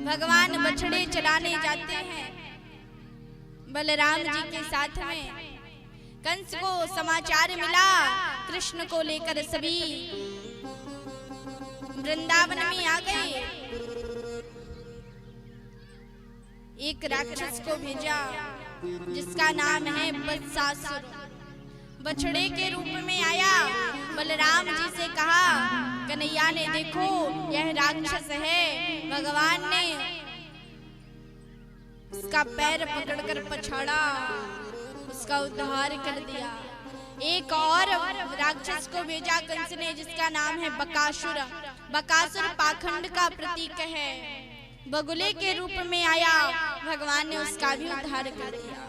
भगवान बछड़े चलाने जाते हैं बलराम जी के साथ में। कंस को समाचार मिला, कृष्ण को लेकर सभी वृंदावन में आ गए। एक राक्षस को भेजा जिसका नाम है बत्सासुर, बछड़े के रूप में आया। बलराम जी से कहा, कन्हैया ने देखो यह राक्षस है, भगवान ने उसका पैर पकड़कर पछाड़ा, उसका उद्धार कर दिया। एक और राक्षस को भेजा कंस ने जिसका नाम है बकासुर। बकासुर पाखंड का प्रतीक है, बगुले के रूप में आया, भगवान ने उसका भी उद्धार कर दिया।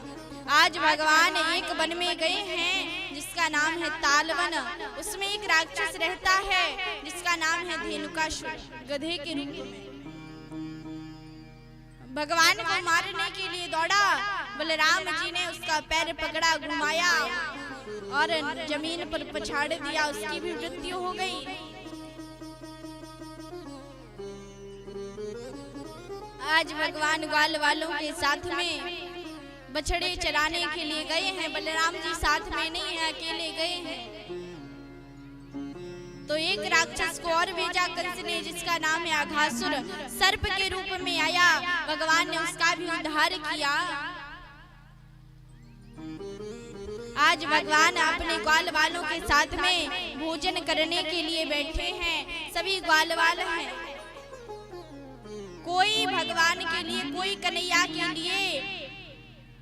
आज भगवान एक वन में गए हैं जिसका नाम है तालवन। उसमें एक राक्षस रहता है जिसका नाम है धेनुकासुर, गधे के रूप में। भगवान को मारने के लिए दौड़ा, बलराम जी ने उसका पैर पकड़ा, घुमाया और जमीन पर पछाड़ दिया, उसकी भी मृत्यु हो गई। आज भगवान ग्वाल वालों के साथ में बछड़े चराने के लिए गए हैं। बलराम जी साथ में नहीं है, अकेले गए हैं। तो एक राक्षस को और भेजा कंस ने जिसका नाम है अघासुर, सर्प के रूप में आया, भगवान ने उसका भी उद्धार किया। आज भगवान अपने ग्वाल वालों के साथ में भोजन करने के लिए बैठे हैं। सभी ग्वाल वाल हैं, कोई भगवान के लिए, कोई कन्हैया के लिए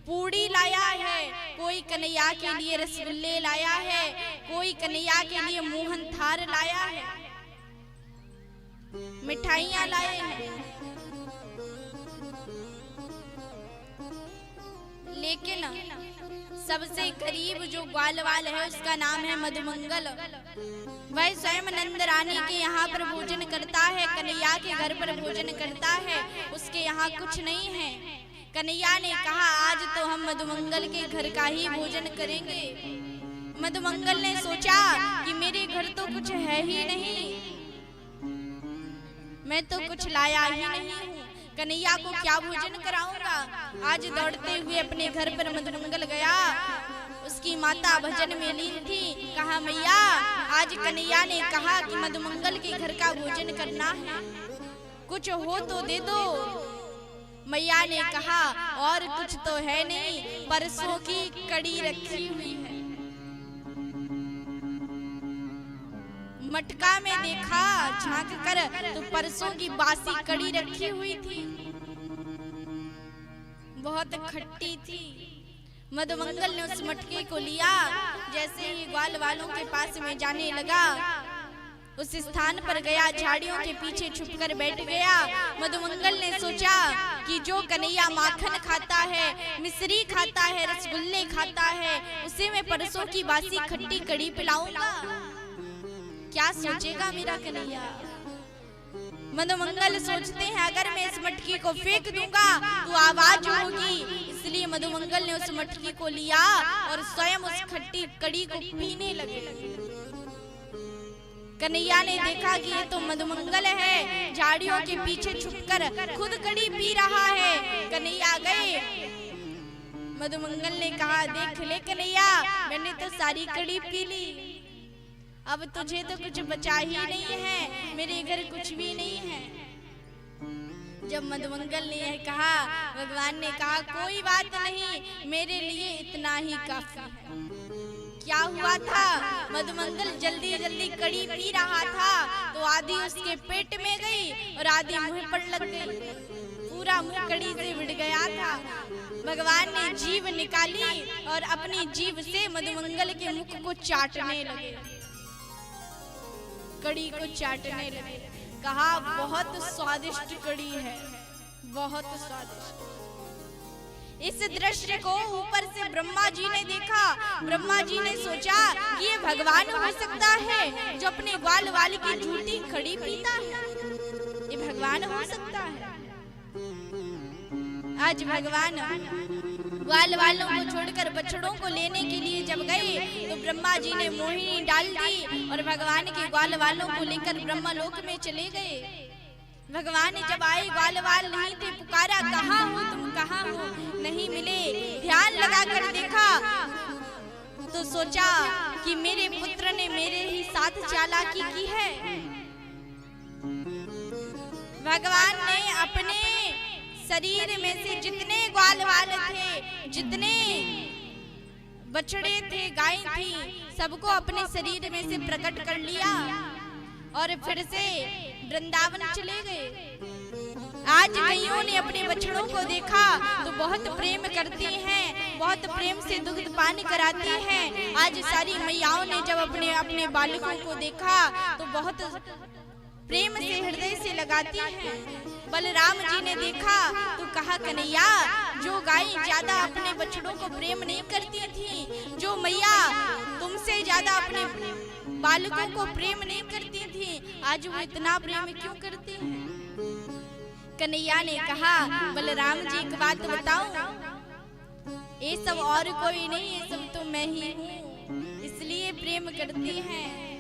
पूड़ी लाया है, कोई कन्हैया के लिए रसगुल्ले लाया है, कोई कन्हैया के लिए मोहन थार लाया है, मिठाइयां लाए हैं। लेकिन सबसे करीब जो ग्वालवाल है उसका नाम है मधुमंगल। वह स्वयं नंद रानी के यहाँ पर भोजन करता है, कन्हैया के घर पर भोजन करता है, उसके यहाँ कुछ नहीं है। कन्हैया ने कहा, आज तो हम मधुमंगल के घर का ही भोजन करेंगे। मधुमंगल ने सोचा कि मेरे घर तो कुछ है ही नहीं, मैं तो कुछ लाया ही नहीं हूँ, कन्हैया को क्या भोजन कराऊंगा। आज दौड़ते हुए अपने घर पर मधुमंगल गया, उसकी माता भजन में लीन थी। कहा, मैया आज कन्हैया ने कहा कि मधुमंगल के घर का भोजन करना है, कुछ हो तो दे दो। मैया ने कहा, और कुछ तो है नहीं, परसों की कड़ी रखी हुई है। मटका में देखा झांक कर तो परसों की बासी कड़ी रखी हुई थी, बहुत खट्टी थी। मधुमंगल ने उस मटके को लिया, जैसे ही ग्वाल वालों के पास में जाने लगा, उस स्थान पर गया, झाड़ियों के पीछे छुपकर बैठ गया। मधुमंगल ने सोचा कि जो कन्हैया माखन खाता है, मिश्री खाता है, रसगुल्ले खाता है, उसे मैं परसों की बासी खट्टी कड़ी पिलाऊंगा। क्या सोचेगा मेरा कन्हैया। मधुमंगल सोचते हैं, अगर मैं इस मटकी को फेंक दूंगा तो आवाज होगी, इसलिए मधुमंगल ने उस मटकी को लिया और स्वयं उस खट्टी कड़ी को पीने लगे। कन्हैया ने देखा कि ये तो मधुमंगल है, झाड़ियों के पीछे छुपकर खुद कड़ी पी रहा है। कन्हैया गए, मधुमंगल ने कहा, देख ले कन्हैया, मैंने तो सारी कड़ी पी ली, अब तुझे तो कुछ बचा ही नहीं है, मेरे घर कुछ भी नहीं है। जब मधुमंगल ने यह कहा, भगवान ने कहा, कोई बात नहीं, मेरे लिए इतना ही काफी है। क्या हुआ था, मधुमंगल जल्दी जल्दी कड़ी पी रहा था तो आधी उसके पेट में गई और आधी मुंह पर लग गई, पूरा मुंह कड़ी से भिड़ गया था। भगवान ने जीभ निकाली और अपनी जीभ से मधुमंगल के मुख को चाटने लगे, कड़ी को चाटने लगे। कहा, बहुत स्वादिष्ट कड़ी है, बहुत स्वादिष्ट। इस दृश्य को ऊपर से ब्रह्मा जी ने देखा। ब्रह्मा जी ने सोचा कि ये भगवान हो सकता है जो अपने ग्वाल वाली की झूठी कड़ी पीता है, ये भगवान हो सकता है। आज भगवान ग्वाल वालों को छोड़कर बछड़ों को लेने के लिए जब गए तो ब्रह्मा जी ने मोहिनी डाल दी और भगवान के ग्वाल वालों को लेकर ब्रह्मलोक में चले गए। भगवान जब आए ग्वालवाल नहीं थे, पुकारा कहाँ हो तुम, कहाँ हो, नहीं मिले। ध्यान लगाकर देखा तो सोचा कि मेरे पुत्र ने मेरे ही साथ चालाकी की है। भगवान ने अपने शरीर में से जितने ग्वालवाल थे, जितने बछड़े थे, गाय थी, सबको अपने शरीर में से प्रकट कर लिया और फिर से वृंदावन चले गए। आज गैयों ने अपने बछड़ों को देखा तो बहुत प्रेम करती हैं, बहुत प्रेम से दुग्ध पान कराती हैं। आज सारी मैयाओं ने जब अपने अपने बालकों को देखा तो बहुत प्रेम से हृदय से लगाती हैं। बलराम जी ने देखा तो कहा, कन्हैया, जो गाय ज्यादा अपने बछड़ों को प्रेम नहीं करती थी, जो मैया तुमसे ज्यादा अपने बालकों को प्रेम नहीं करती थी, आज वो इतना प्रेम क्यों करती हैं? कन्हैया ने कहा, बलराम जी एक बात बताऊं, ये सब और कोई नहीं, ये सब तो मैं ही हूँ, इसलिए प्रेम करती हैं।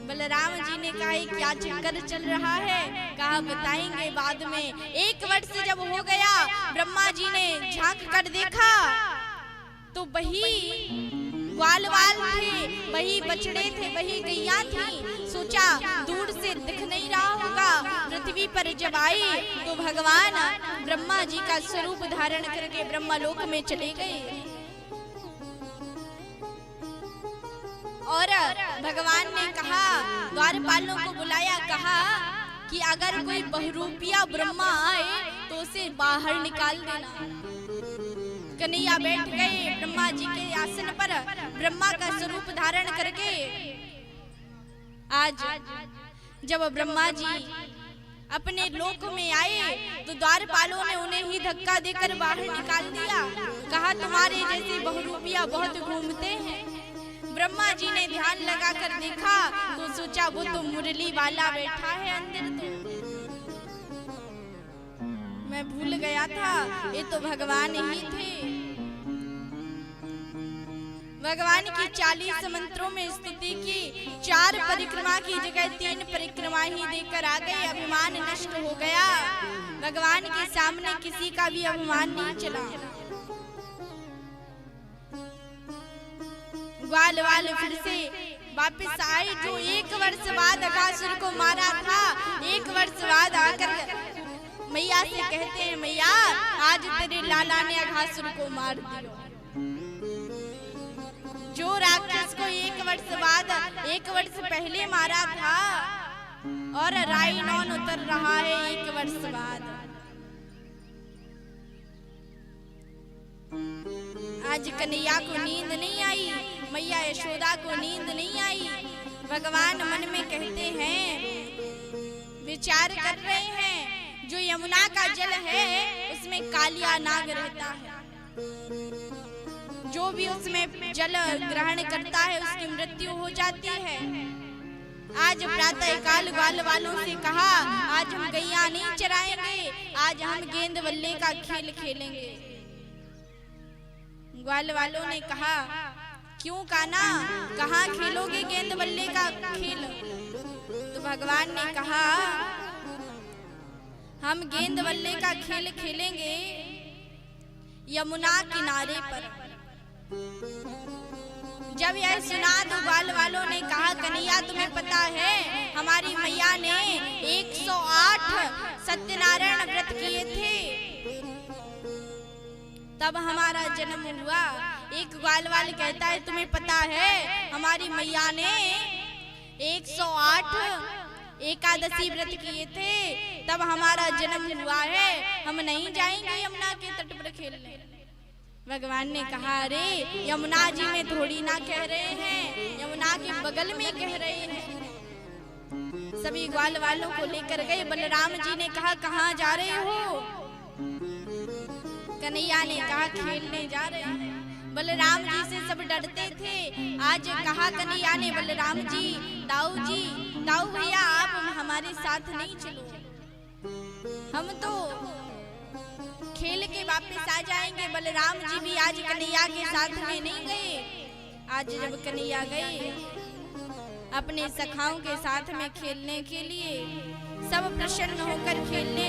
बलराम जी ने कहा, क्या चक्कर चल रहा है? कहा बताएंगे बाद में। 1 वर्ष जब हो गया, ब्रह्मा जी ने झांक कर देखा तो वही ग्वालवाल थे, वही बछड़े थे, वही गैया थी। सोचा दूर से दिख नहीं रहा होगा। पृथ्वी पर जब आए तो भगवान ब्रह्मा जी का स्वरूप धारण करके ब्रह्मलोक में चले गए। और भगवान ने कहा, द्वारपालों को बुलाया, कहा कि अगर कोई बहुरूपिया ब्रह्मा आए तो उसे बाहर निकाल देना। कन्हैया बैठ गए ब्रह्मा जी के आसन पर, ब्रह्मा का स्वरूप धारण करके। आज जब ब्रह्मा जी अपने लोक में आए तो द्वारपालों ने उन्हें ही धक्का देकर बाहर निकाल दिया। कहा, तुम्हारे जैसे बहुरूपिया बहुत घूमते हैं। ब्रह्मा जी ने ध्यान लगाकर देखा तो सोचा वो तो मुरली वाला बैठा है अंदर, तो मैं भूल गया था, ये तो भगवान ही थे। भगवान की 40 मंत्रों में स्तुति की, 4 परिक्रमा की जगह 3 परिक्रमा ही देकर आ गए। अभिमान नष्ट हो गया। भगवान के सामने किसी का भी अभिमान नहीं चला। ग्वालवाल फिर से वापस आए, जो 1 वर्ष बाद अघासुर को मारा था। 1 वर्ष बाद आकर मैया से कहते हैं, मैया आज तेरे लाला ने अघासुर को मार दिया। जो राक्षस को 1 वर्ष बाद, 1 वर्ष पहले मारा था, और राइनॉन उतर रहा है 1 वर्ष बाद। आज कन्हैया को नींद नहीं आई, मैया यशोदा को नींद नहीं आई। भगवान मन में कहते हैं, विचार कर रहे हैं, जो यमुना का जल है उसमें कालिया नाग रहता है। जो भी उसमें जल ग्रहण करता है उसकी मृत्यु हो जाती है। आज प्रातः काल ग्वालवालों से कहा, आज हम गैया नहीं चराएंगे, आज हम गेंद बल्ले का खेल खेलेंगे। ग्वालवालों ने कहा, क्यों कान्हा, कहाँ खेलोगे गेंद बल्ले का खेल? तो भगवान ने कहा, हम गेंद बल्ले का खेल खेलेंगे यमुना किनारे पर। जब यह सुना तो ग्वालवालों ने कहा, कन्हैया तुम्हें पता है हमारी मैया ने 108 सत्यनारायण व्रत किए थे, तब हमारा जन्म हुआ। एक ग्वालवाल कहता है, तुम्हें पता है हमारी मैया ने 108 एकादशी व्रत किए थे, तब हमारा जन्म हुआ है, हम नहीं जाएंगे यमुना के तट पर खेलने। भगवान ने कहा, अरे यमुना जी में थोड़ी ना कह रहे हैं, यमुना के बगल में कह रहे हैं। सभी ग्वालवालों को लेकर गए। बलराम जी ने कहा, कहाँ जा रहे हो? कन्हैया ने कहा, खेलने जा रहे हैं। बलराम जी से सब डरते थे। आज कहा कन्हैया ने, बलराम जी, दाऊ भैया आप हमारे साथ नहीं चलो, हम तो खेल के वापस आ जाएंगे। बलराम जी भी आज कन्हैया के साथ में नहीं गए। आज जब कन्हैया गए अपने सखाओं के साथ में खेलने के लिए, सब प्रसन्न होकर खेलने